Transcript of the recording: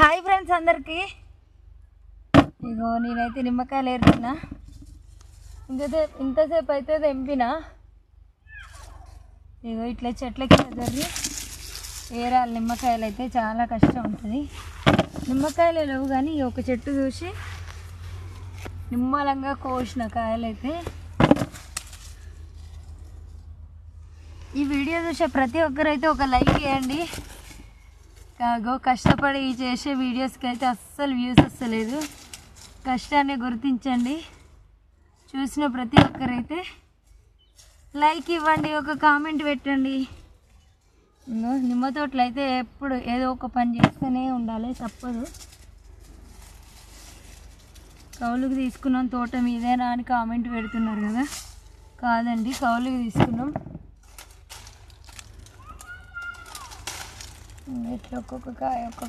Hi friends అందరికీ. ఇగో నేనైతే నిమ్మకాయలు ఏరుతున్నా. ఇంతసేపు అయితే తెంపినా. ఇగో ఇట్లా చెట్లకి జరిగి ఏరాలి. నిమ్మకాయలు అయితే చాలా కష్టం ఉంటుంది. నిమ్మకాయలు లేవు కానీ ఒక చెట్టు చూసి నిమ్మలంగా కోసిన కాయలైతే. ఈ వీడియో చూసే ప్రతి ఒక్కరైతే ఒక లైక్ చేయండి. కష్టపడి చేసే వీడియోస్కి అయితే అస్సలు వ్యూస్ వస్తలేదు. కష్టాన్ని గుర్తించండి. చూసిన ప్రతి ఒక్కరైతే లైక్ ఇవ్వండి, ఒక కామెంట్ పెట్టండి. నిమ్మ తోటలు అయితే ఎప్పుడు ఏదో ఒక పని చేస్తూనే ఉండాలి, తప్పదు. కౌలుకి తీసుకున్నాం తోట మీదేనా అని కామెంట్ పెడుతున్నారు కదా. కాదండి, కౌలుకి తీసుకున్నాం. ఇట్లా ఒక్కొక్క కాయ